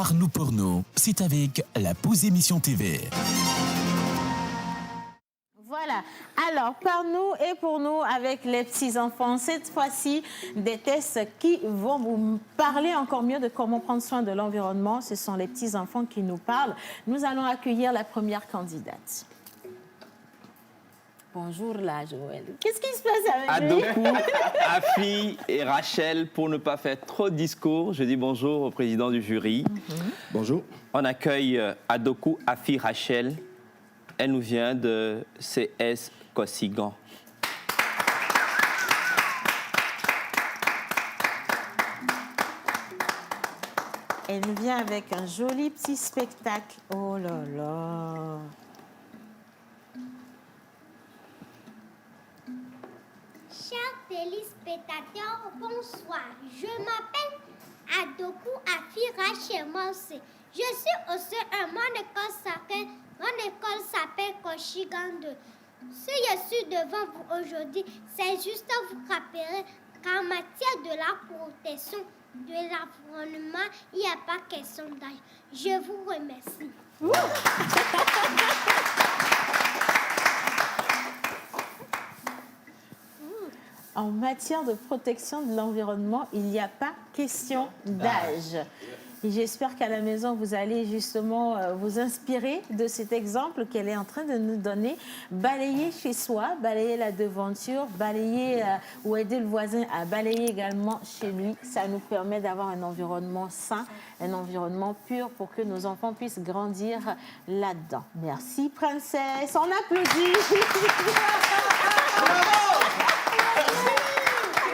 Par nous pour nous, c'est avec la Pause Émission TV. Voilà. Alors, par nous et pour nous, avec les petits-enfants, cette fois-ci, des tests qui vont vous parler encore mieux de comment prendre soin de l'environnement. Ce sont les petits-enfants qui nous parlent. Nous allons accueillir la première candidate. Bonjour là, Joël. Qu'est-ce qui se passe avec lui? Adokou, Afi et Rachel, pour ne pas faire trop de discours, je dis bonjour au président du jury. Bonjour. On accueille Adokou, Afi, Rachel. Elle nous vient de CS Kosigan. Elle nous vient avec un joli petit spectacle. Oh là là. Chers téléspectateurs, bonsoir. Je m'appelle Adokou Afi Rachel Mose. Je suis au CE1. Mon école s'appelle Koshigan 2. Si je suis devant vous aujourd'hui, c'est juste à vous rappeler qu'en matière de la protection de l'environnement, il n'y a pas question d'âge. Je vous remercie. En matière de protection de l'environnement, il n'y a pas question d'âge. Et j'espère qu'à la maison, vous allez justement vous inspirer de cet exemple qu'elle est en train de nous donner. Balayer chez soi, balayer la devanture, balayer ou aider le voisin à balayer également chez lui. Ça nous permet d'avoir un environnement sain, un environnement pur pour que nos enfants puissent grandir là-dedans. Merci, princesse. On applaudit.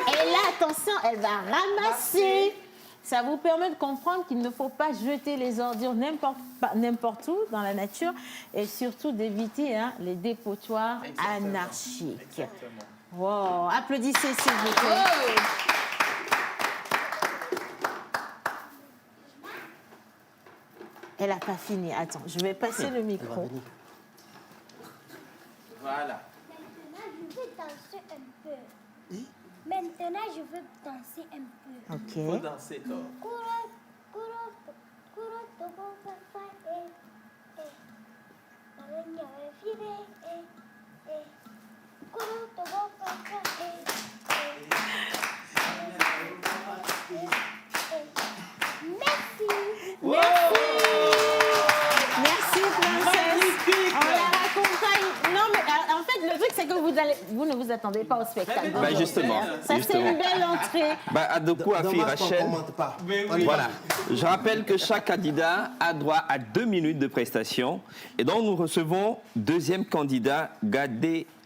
Et là, attention, elle va ramasser. Ça vous permet de comprendre qu'il ne faut pas jeter les ordures n'importe où dans la nature et surtout d'éviter les dépotoirs anarchiques. Wow. Applaudissez s'il vous plaît. Elle n'a pas fini. Attends, je vais passer le micro. Voilà. Maintenant, je veux danser un peu. Ok. Faut danser, toi. Merci, princesse. On la raccompagne. Non, mais en fait, le truc, c'est que vous ne vous attendez pas au spectacle. Bah, justement. Ça, c'est une belle entrée. Bah, Adokou, Afi, Rachel. Commente pas. Voilà. Je rappelle que chaque candidat a droit à 2 minutes de prestation. Et donc, nous recevons deuxième candidat,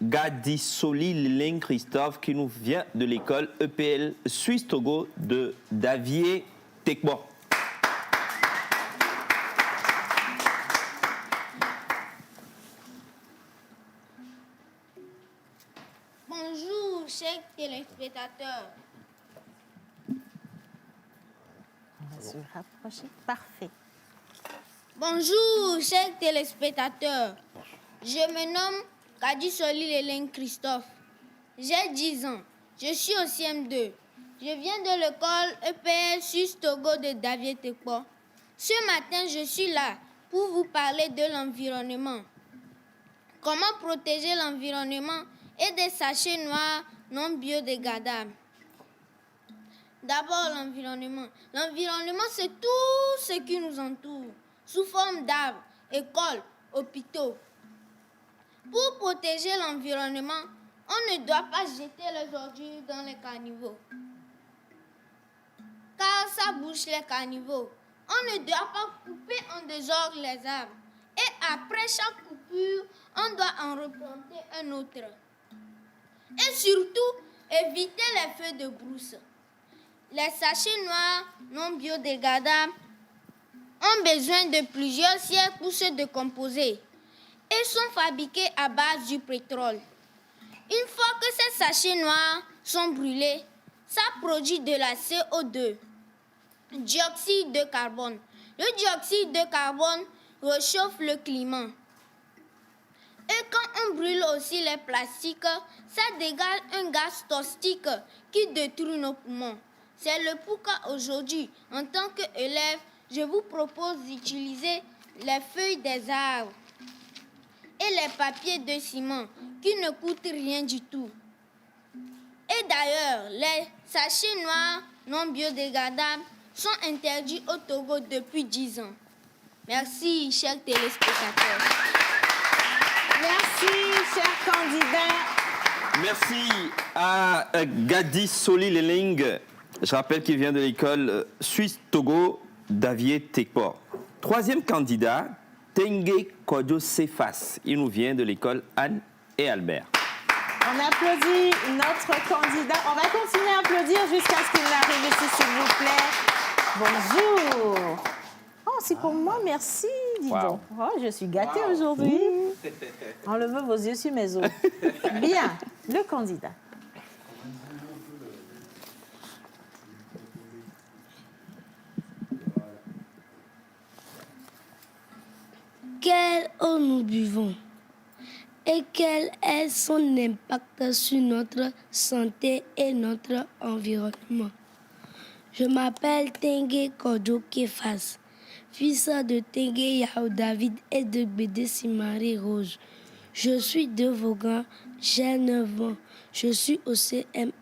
Gadisoli Liling Christophe, qui nous vient de l'école EPL Suisse Togo de Davier Tekbo. Bonjour, chers téléspectateurs. On va se rapprocher. Parfait. Bonjour, chers téléspectateurs. Je me nomme Gadisoli Liling Christophe. J'ai 10 ans. Je suis au CM2. Je viens de l'école EPL Suisse Togo de Davier Tekbo. Ce matin, je suis là pour vous parler de l'environnement. Comment protéger l'environnement et des sachets noirs non biodégradables. D'abord, l'environnement. L'environnement, c'est tout ce qui nous entoure, sous forme d'arbres, écoles, hôpitaux. Pour protéger l'environnement, on ne doit pas jeter les ordures dans les caniveaux, car ça bouche les caniveaux. On ne doit pas couper en désordre les arbres. Et après chaque coupure, on doit en replanter un autre. Et surtout, éviter les feux de brousse. Les sachets noirs non biodégradables ont besoin de plusieurs siècles pour se décomposer et sont fabriqués à base du pétrole. Une fois que ces sachets noirs sont brûlés, ça produit de la CO2, dioxyde de carbone. Le dioxyde de carbone réchauffe le climat. Et quand on brûle aussi les plastiques, ça dégage un gaz toxique qui détruit nos poumons. C'est le pourquoi aujourd'hui, en tant qu'élève, je vous propose d'utiliser les feuilles des arbres et les papiers de ciment qui ne coûtent rien du tout. Et d'ailleurs, les sachets noirs non biodégradables sont interdits au Togo depuis 10 ans. Merci, chers téléspectateurs. Merci, chers candidats. Merci à Gadi Soli-Leling. Je rappelle qu'il vient de l'école Suisse-Togo d'Avier Tekpor. Troisième candidat, Tengue Kodjo Sefas. Il nous vient de l'école Anne et Albert. On applaudit notre candidat. On va continuer à applaudir jusqu'à ce qu'il arrive ici, s'il vous plaît. Bonjour. Oh, c'est pour moi, merci, dis donc. Oh, je suis gâtée aujourd'hui. Enlevez vos yeux sur mes os. Bien, le candidat. Quelle eau nous buvons et quel est son impact sur notre santé et notre environnement? Je m'appelle Tengue Kodjo Sefas, fils de Tengue Yao David et de Bédé Simari Rose. Je suis de Vaughan, j'ai 9 ans. Je suis au CM1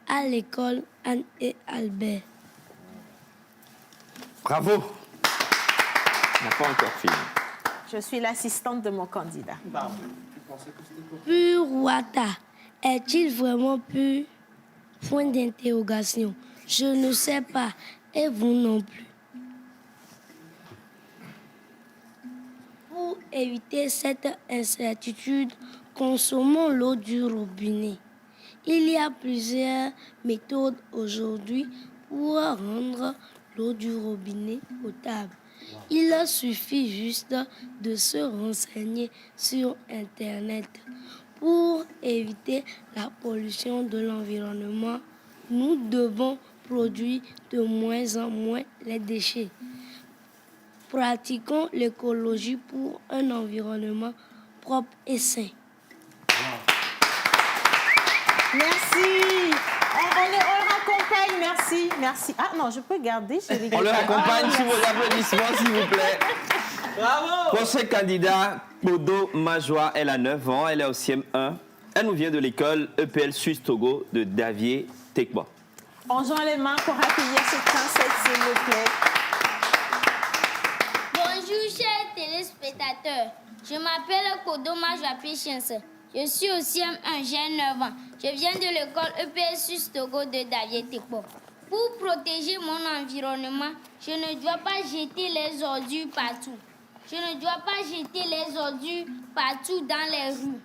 à l'école Anne et Albert. Bravo. On n'a pas encore fini. Je suis l'assistante de mon candidat. Pur Wata, est-il vraiment pur? Point d'interrogation. Je ne sais pas, et vous non plus. Pour éviter cette incertitude, consommons l'eau du robinet. Il y a plusieurs méthodes aujourd'hui pour rendre l'eau du robinet potable. Il suffit juste de se renseigner sur Internet. Pour éviter la pollution de l'environnement, nous devons produire de moins en moins les déchets. Pratiquons l'écologie pour un environnement propre et sain. Merci. On le raccompagne, merci. Ah non, je peux garder. On le raccompagne sur vos applaudissements, s'il vous plaît. Bravo. Prochain candidat, Podo Majoa, elle a 9 ans, elle est au CM1. Elle nous vient de l'école EPL Suisse Togo de Davier Tekpor. On joint les mains pour accueillir cette princesse, s'il vous plaît. Bonjour, chers téléspectateurs. Je m'appelle Podo Majoa Patience. Je suis au CM1, j'ai 9 ans. Je viens de l'école EPL Suisse Togo de Davier Tekpor. Pour protéger mon environnement, je ne dois pas jeter les ordures partout. Je ne dois pas jeter les ordures partout dans les rues.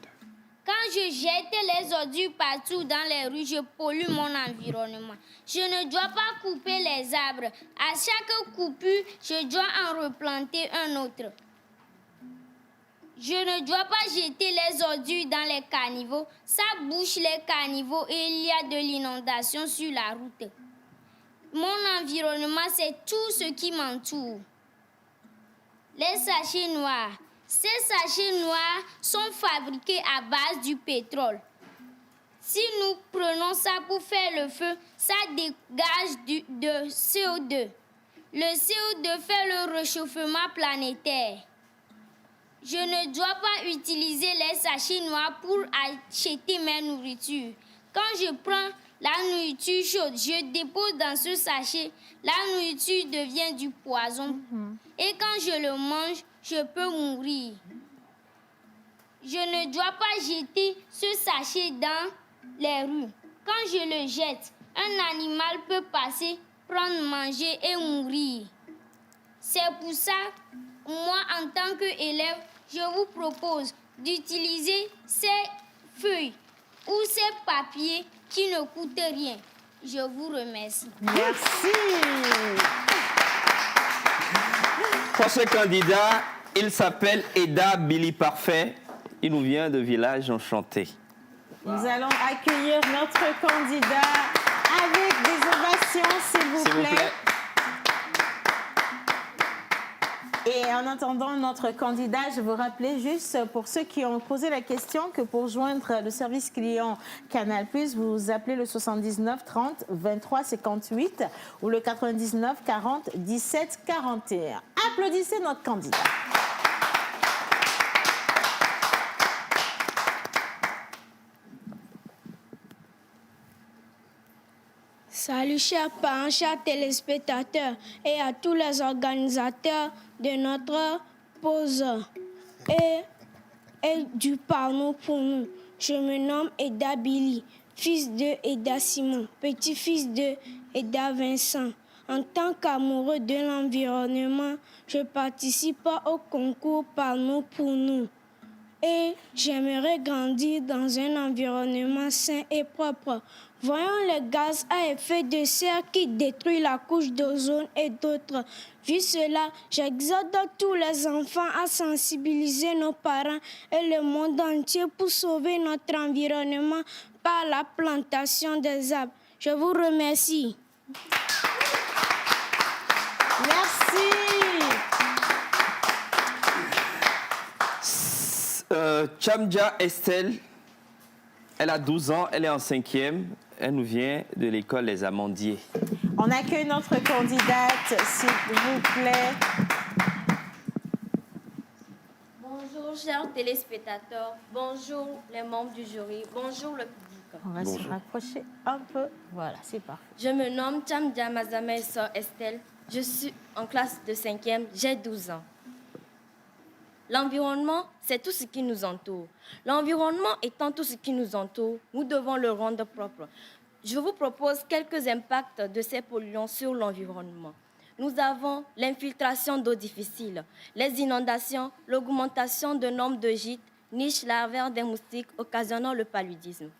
Quand je jette les ordures partout dans les rues, je pollue mon environnement. Je ne dois pas couper les arbres. À chaque coupure, je dois en replanter un autre. Je ne dois pas jeter les ordures dans les caniveaux. Ça bouche les caniveaux et il y a de l'inondation sur la route. Mon environnement, c'est tout ce qui m'entoure. Les sachets noirs. Ces sachets noirs sont fabriqués à base du pétrole. Si nous prenons ça pour faire le feu, ça dégage de CO2. Le CO2 fait le réchauffement planétaire. Je ne dois pas utiliser les sachets noirs pour acheter mes nourritures. Quand je prends la nourriture chaude, je dépose dans ce sachet, la nourriture devient du poison. Et quand je le mange, je peux mourir. Je ne dois pas jeter ce sachet dans les rues. Quand je le jette, un animal peut passer, prendre, manger et mourir. C'est pour ça, moi, en tant qu'élève, je vous propose d'utiliser ces feuilles ou ces papiers qui ne coûtent rien. Je vous remercie. Merci. Pour ce candidat, il s'appelle Eda Billy Parfait. Il nous vient de Village Enchanté. Nous allons accueillir notre candidat avec des ovations, s'il vous plaît. Et en attendant notre candidat, je vous rappelais juste pour ceux qui ont posé la question que pour joindre le service client Canal+, vous appelez le 79 30 23 58 ou le 99 40 17 41. Applaudissez notre candidat. Salut chers parents, chers téléspectateurs et à tous les organisateurs de notre pause et du Parlons pour nous. Je me nomme Eda Billy, fils de Eda Simon, petit-fils de Eda Vincent. En tant qu'amoureux de l'environnement, je participe au concours Parlons pour nous. Et j'aimerais grandir dans un environnement sain et propre. Voyons les gaz à effet de serre qui détruisent la couche d'ozone et d'autres. Vu cela, j'exhorte tous les enfants à sensibiliser nos parents et le monde entier pour sauver notre environnement par la plantation des arbres. Je vous remercie. Merci. Chamdia Estelle, elle a 12 ans, elle est en 5e, elle nous vient de l'école Les Amandiers. On accueille notre candidate, s'il vous plaît. Bonjour chers téléspectateurs, bonjour les membres du jury, bonjour le public. On va se rapprocher un peu. Voilà, c'est parfait. Je me nomme Chamdia Mazame Sor Estelle, je suis en classe de 5e, j'ai 12 ans. L'environnement, c'est tout ce qui nous entoure. L'environnement étant tout ce qui nous entoure, nous devons le rendre propre. Je vous propose quelques impacts de ces polluants sur l'environnement. Nous avons l'infiltration d'eau difficile, les inondations, l'augmentation du nombre de gîtes, niches larvaires des moustiques occasionnant le paludisme.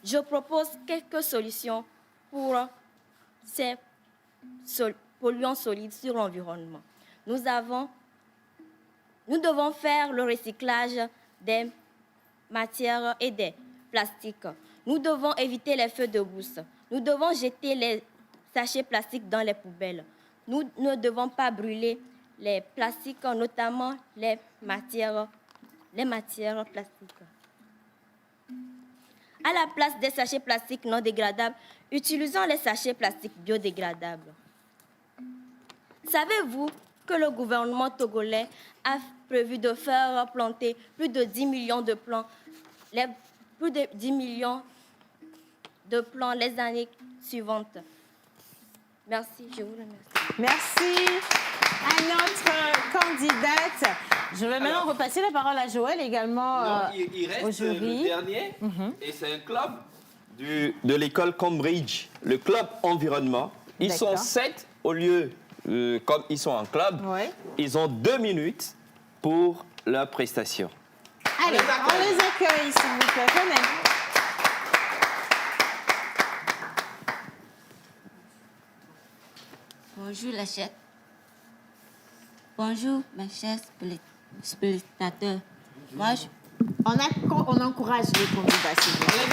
Je propose quelques solutions pour ces polluants solides sur l'environnement. Nous devons faire le recyclage des matières et des plastiques. Nous devons éviter les feux de brousse. Nous devons jeter les sachets plastiques dans les poubelles. Nous ne devons pas brûler les plastiques, notamment les matières plastiques. À la place des sachets plastiques non dégradables, utilisons les sachets plastiques biodégradables. Savez-vous que le gouvernement togolais a prévu de faire planter plus de 10 millions de plants, les années suivantes? Merci, je vous remercie. Merci à notre candidate. Je vais maintenant repasser la parole à Joël également il reste au jury. le dernier, et c'est un club de l'école Cambridge, le club environnement. Ils sont 7 au lieu, comme ils sont en club, ils ont 2 minutes pour leur prestation. Allez, on les accueille, s'il vous plaît. Venez. Bonjour les chers. Bonjour mes chers spectateurs. On encourage les candidats, s'il vous plaît.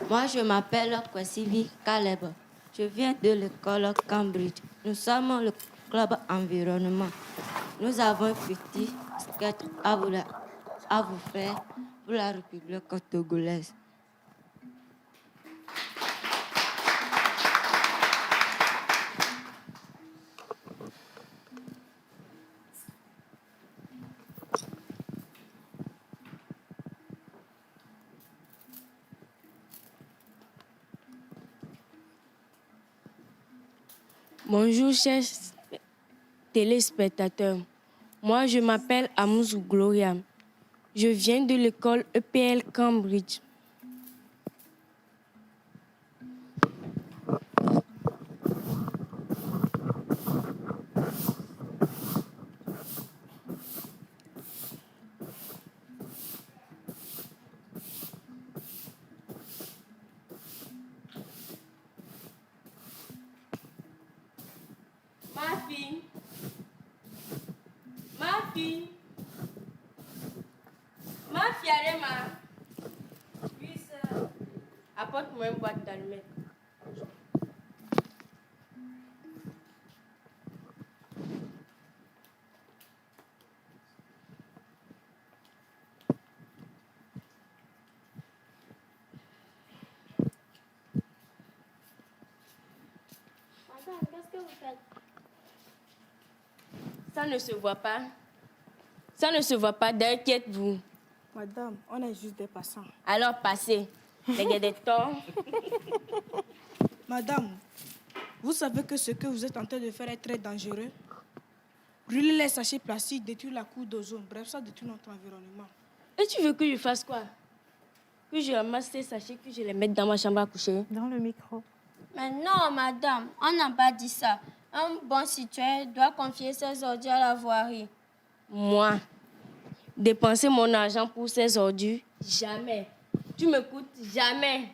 Moi, je m'appelle Kwesivi Caleb. Je viens de l'école Cambridge. Nous sommes le club environnement. Nous avons un petit sketch à vous faire pour la République togolaise. Bonjour chers téléspectateurs. Moi, je m'appelle Amouzou Gloria. Je viens de l'école EPL Cambridge. Ma fille, Arema. Apporte-moi une boîte d'allumettes. qu'est-ce que vous faites? Ça ne se voit pas. Ça ne se voit pas. Derrière, qui êtes-vous? Madame, on est juste des passants. Alors, passez. Les gars des torts. Madame, vous savez que ce que vous êtes en train de faire est très dangereux. Brûler les sachets plastiques, détruire la couche d'ozone, bref, ça détruit notre environnement. Et tu veux que je fasse quoi? Que je ramasse ces sachets, que je les mette dans ma chambre à coucher? Dans le micro. Mais non, madame, on n'a pas dit ça. Un bon citoyen doit confier ses ordures à la voirie. Moi, dépenser mon argent pour ces ordures, jamais. Tu m'écoutes, jamais.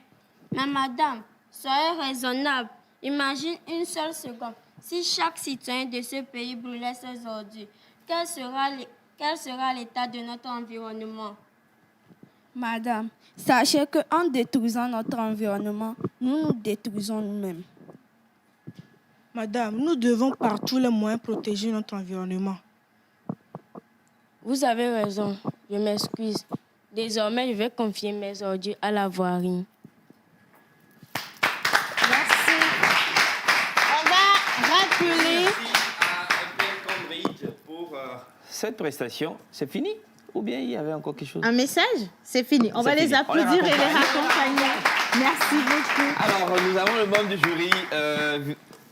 Mais madame, soyez raisonnable. Imagine une seule seconde. Si chaque citoyen de ce pays brûlait ses ordures, quel sera l'état de notre environnement? Madame, sachez qu'en détruisant notre environnement, nous nous détruisons nous-mêmes. Madame, nous devons par tous les moyens protéger notre environnement. Vous avez raison, je m'excuse. Désormais, je vais confier mes ordures à la voirie. Merci. On va rappeler. Pour cette prestation, c'est fini? Ou bien il y avait encore quelque chose? Un message? C'est fini. On va les fini. On les applaudir et les raccompagne. raccompagner. Merci beaucoup. Alors, nous avons le membre du jury.